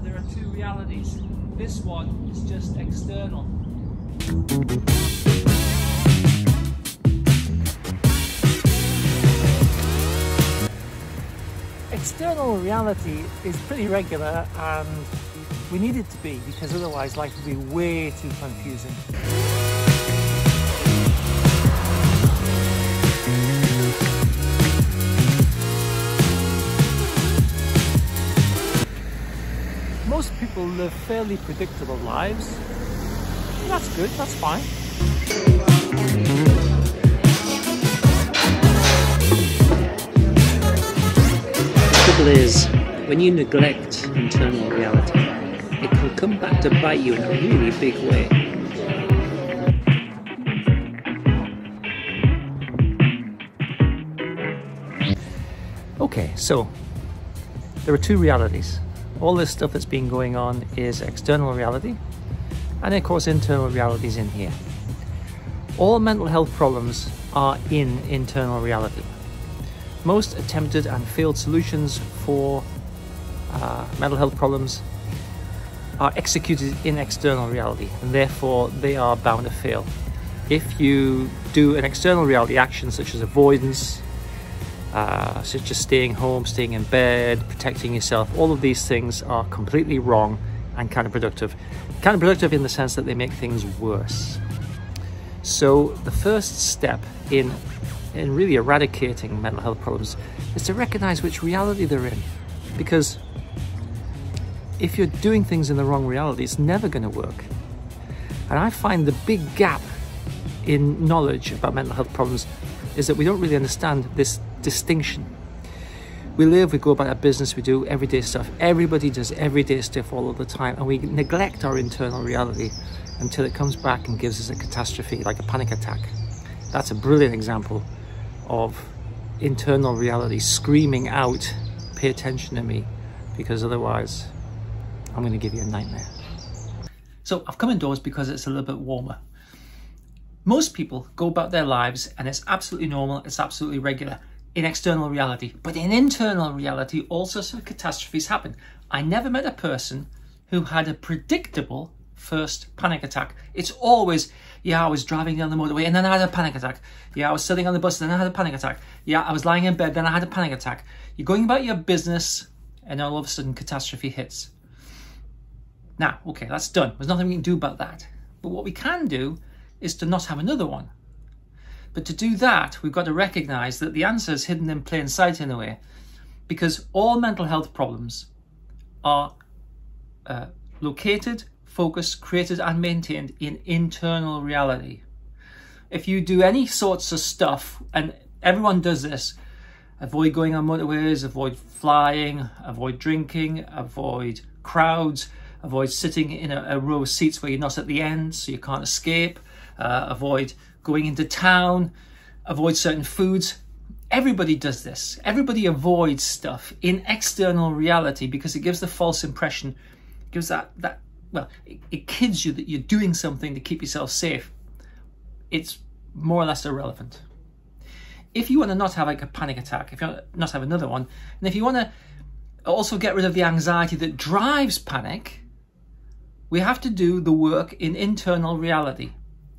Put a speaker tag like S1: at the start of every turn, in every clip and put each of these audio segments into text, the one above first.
S1: There are two realities. This one is just external. External reality is pretty regular, and we need it to be, because otherwise life would be way too confusing. Most people live fairly predictable lives. That's good, that's fine.
S2: The trouble is, when you neglect internal reality, it can come back to bite you in a really big way.
S1: Okay, so there are two realities. All this stuff that's been going on is external reality, and of course internal reality is in here. All mental health problems are in internal reality. Most attempted and failed solutions for mental health problems are executed in external reality, and therefore they are bound to fail. If you do an external reality action such as avoidance, such as staying home, staying in bed, protecting yourself, all of these things are completely wrong and counterproductive. Counterproductive in the sense that they make things worse. So the first step in really eradicating mental health problems is to recognize which reality they're in. Because if you're doing things in the wrong reality, it's never going to work. And I find the big gap in knowledge about mental health problems is that we don't really understand this distinction. We live, we go about our business, we do everyday stuff. Everybody does everyday stuff all of the time, and we neglect our internal reality until it comes back and gives us a catastrophe, like a panic attack. That's a brilliant example of internal reality screaming out, pay attention to me, because otherwise I'm going to give you a nightmare. So I've come indoors because it's a little bit warmer. Most people go about their lives and it's absolutely normal, it's absolutely regular in external reality. But in internal reality, all sorts of catastrophes happen. I never met a person who had a predictable first panic attack. It's always, yeah, I was driving down the motorway and then I had a panic attack. Yeah, I was sitting on the bus and then I had a panic attack. Yeah, I was lying in bed, then I had a panic attack. You're going about your business and all of a sudden catastrophe hits. Now, okay, that's done. There's nothing we can do about that. But what we can do is to not have another one. But to do that, we've got to recognize that the answer is hidden in plain sight in a way, because all mental health problems are located, focused, created and maintained in internal reality. If you do any sorts of stuff, and everyone does this, avoid going on motorways, avoid flying, avoid drinking, avoid crowds, avoid sitting in a row of seats where you're not at the end so you can't escape, avoid going into town, avoid certain foods. Everybody does this. Everybody avoids stuff in external reality because it gives the false impression, gives it kids you that you're doing something to keep yourself safe. It's more or less irrelevant. If you want to not have like a panic attack, if you want to not have another one, and if you want to also get rid of the anxiety that drives panic, we have to do the work in internal reality.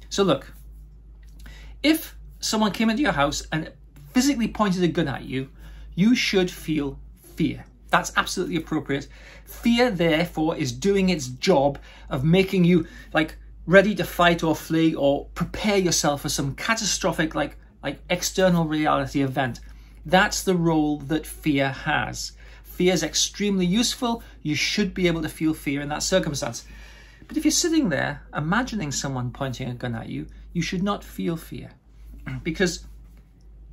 S1: So look, if someone came into your house and physically pointed a gun at you, you should feel fear. That's absolutely appropriate. Fear, therefore, is doing its job of making you like ready to fight or flee or prepare yourself for some catastrophic like external reality event. That's the role that fear has. Fear is extremely useful. You should be able to feel fear in that circumstance. But if you're sitting there imagining someone pointing a gun at you, you should not feel fear, because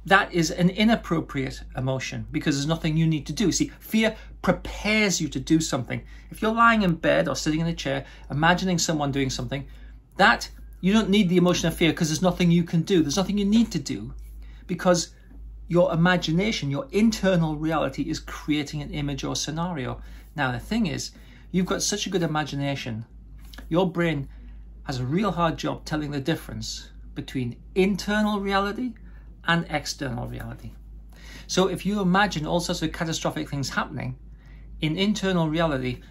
S1: that is an inappropriate emotion because there's nothing you need to do. See, fear prepares you to do something. If you're lying in bed or sitting in a chair, imagining someone doing something, that you don't need the emotion of fear because there's nothing you can do. There's nothing you need to do because your imagination, your internal reality is creating an image or scenario. Now, the thing is, you've got such a good imagination. Your brain has a real hard job telling the difference between internal reality and external reality. So if you imagine all sorts of catastrophic things happening in internal reality,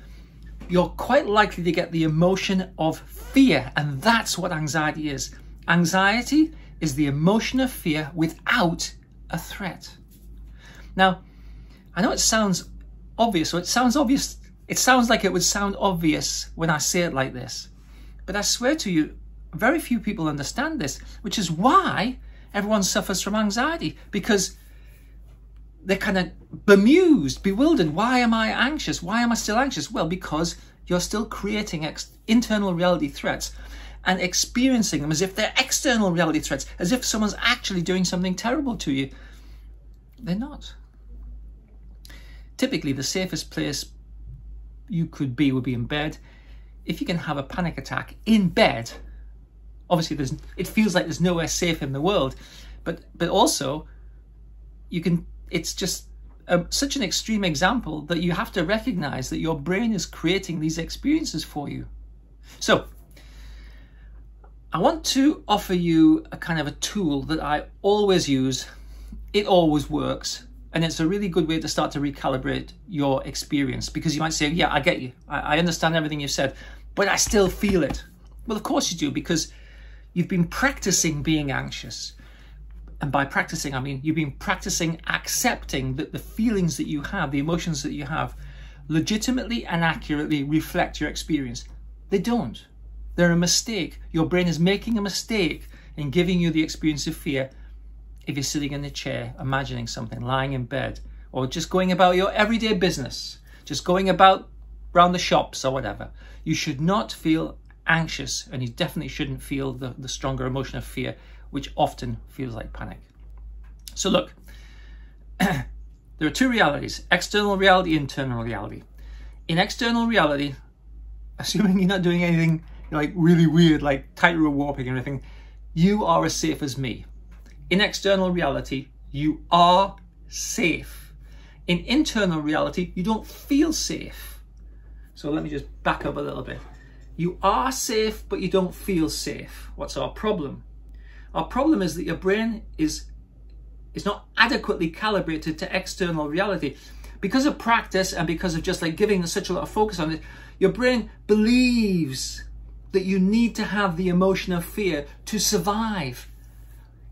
S1: you're quite likely to get the emotion of fear, and that's what anxiety is. Anxiety is the emotion of fear without a threat. Now, I know it sounds obvious, or it sounds like it would sound obvious when I say it like this, but I swear to you, very few people understand this, which is why everyone suffers from anxiety, because they're kind of bemused, bewildered. Why am I anxious? Why am I still anxious? Well, because you're still creating internal reality threats and experiencing them as if they're external reality threats, as if someone's actually doing something terrible to you. They're not. Typically, the safest place you could be would be in bed. If you can have a panic attack in bed, obviously it feels like there's nowhere safe in the world, but also you can. It's just such an extreme example that you have to recognize that your brain is creating these experiences for you. So I want to offer you a kind of a tool that I always use. It always works, and it's a really good way to start to recalibrate your experience, because you might say, yeah, I get you. I understand everything you've said, but I still feel it. Well, of course you do, because you've been practicing being anxious. And by practicing, I mean you've been practicing accepting that the feelings that you have, the emotions that you have, legitimately and accurately reflect your experience. They don't. They're a mistake. Your brain is making a mistake in giving you the experience of fear if you're sitting in a chair, imagining something, lying in bed, or just going about your everyday business, just going about around the shops or whatever. You should not feel anxious, and you definitely shouldn't feel the stronger emotion of fear, which often feels like panic. So look, there are two realities: external reality, internal reality. In external reality, assuming you're not doing anything like really weird, like tightrope warping or anything, you are as safe as me. In external reality, you are safe. In internal reality, you don't feel safe. So let me just back up a little bit. You are safe, but you don't feel safe. What's our problem? Our problem is that your brain is not adequately calibrated to external reality. Because of practice and because of just like giving such a lot of focus on it, your brain believes that you need to have the emotion of fear to survive.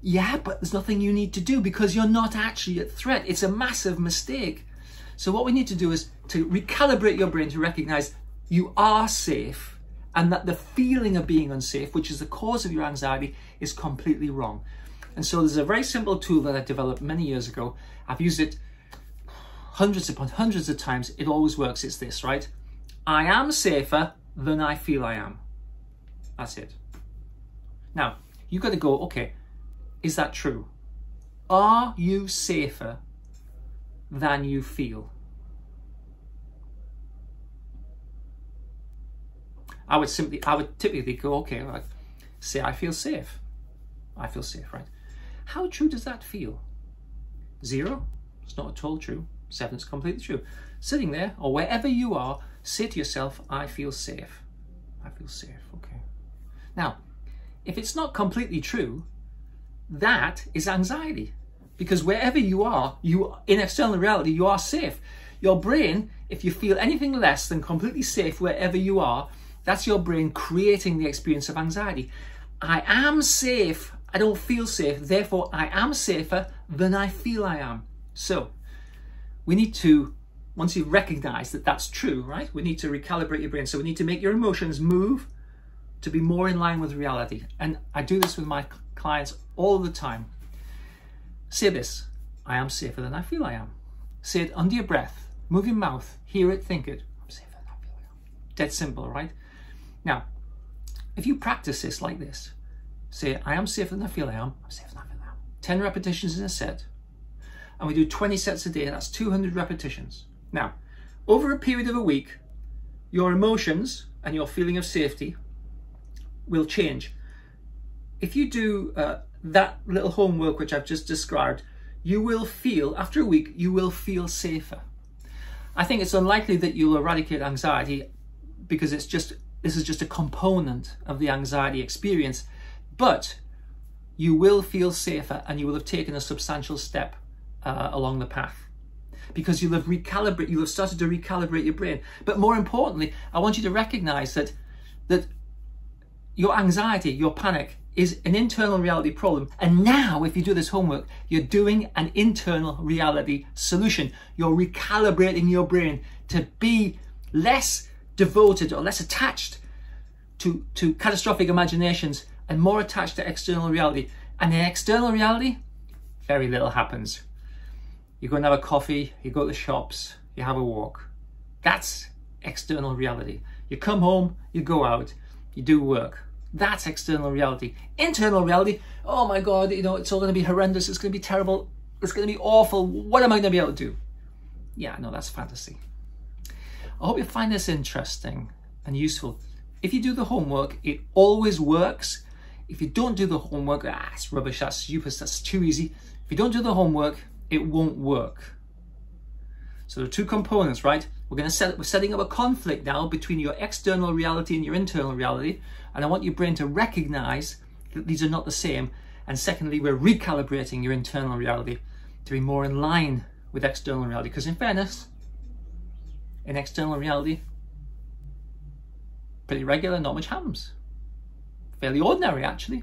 S1: Yeah, but there's nothing you need to do because you're not actually at threat. It's a massive mistake. So what we need to do is to recalibrate your brain to recognize you are safe, and that the feeling of being unsafe, which is the cause of your anxiety, is completely wrong. And so there's a very simple tool that I developed many years ago. I've used it hundreds upon hundreds of times. It always works. It's this, right? I am safer than I feel I am. That's it. Now, you've got to go, okay, is that true? Are you safer than you feel? I would typically go, okay, right, say I feel safe. I feel safe, right? How true does that feel? 0? It's not at all true. 7 is completely true. Sitting there, or wherever you are, say to yourself, I feel safe. I feel safe, okay. Now, if it's not completely true, that is anxiety. Because wherever you are, in external reality, you are safe. Your brain, if you feel anything less than completely safe wherever you are, that's your brain creating the experience of anxiety. I am safe, I don't feel safe, therefore I am safer than I feel I am. So we need to, once you've recognized that that's true, right? We need to recalibrate your brain. So we need to make your emotions move to be more in line with reality. And I do this with my clients all the time. Say this: I am safer than I feel I am. Say it under your breath, move your mouth, hear it, think it. I'm safer than I feel I am. Dead simple, right? Now, if you practice this like this, say, I am safer than I feel I am, I'm safer than I feel I am, 10 repetitions in a set, and we do 20 sets a day, that's 200 repetitions. Now, over a period of a week, your emotions and your feeling of safety will change. If you do that little homework which I've just described, you will feel, after a week, you will feel safer. I think it's unlikely that you'll eradicate anxiety because this is just a component of the anxiety experience, but you will feel safer and you will have taken a substantial step along the path, because you'll have started to recalibrate your brain. But more importantly, I want you to recognize that your anxiety, your panic, is an internal reality problem. And now, if you do this homework, you're doing an internal reality solution. You're recalibrating your brain to be less devoted or less attached to catastrophic imaginations and more attached to external reality. And in external reality, very little happens. You go and have a coffee, you go to the shops, you have a walk. That's external reality. You come home, you go out, you do work. That's external reality. Internal reality, oh my God, you know, it's all going to be horrendous, it's going to be terrible, it's going to be awful, what am I going to be able to do? Yeah, no, that's fantasy. I hope you find this interesting and useful. If you do the homework, it always works. If you don't do the homework, it's rubbish, that's useless, that's too easy. If you don't do the homework, it won't work. So there are two components, right? We're setting up a conflict now between your external reality and your internal reality. And I want your brain to recognize that these are not the same. And secondly, we're recalibrating your internal reality to be more in line with external reality. Because in fairness, in external reality, pretty regular, not much happens. Fairly ordinary, actually.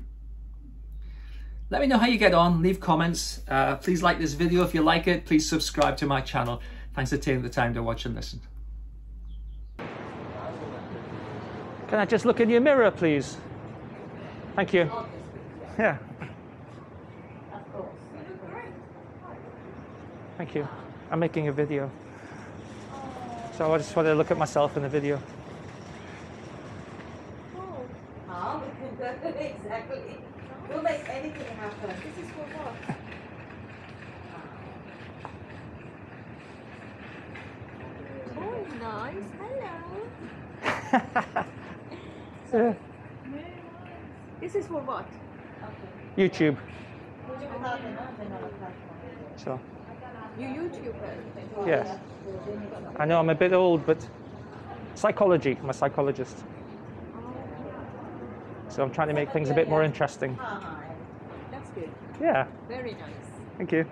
S1: Let me know how you get on, leave comments. Please like this video if you like it. Please subscribe to my channel. Thanks for taking the time to watch and listen. Can I just look in your mirror, please? Thank you. Yeah. Thank you. I'm making a video. So I just want to look at myself in the video.
S3: Exactly. Don't make anything happen. This is for what? Oh, nice. Hello. This is for what?
S1: YouTube. So.
S3: You YouTuber?
S1: Yes. I know I'm a bit old, but psychology. I'm a psychologist. So I'm trying to make things a bit more interesting.
S3: That's good.
S1: Yeah.
S3: Very nice.
S1: Thank you.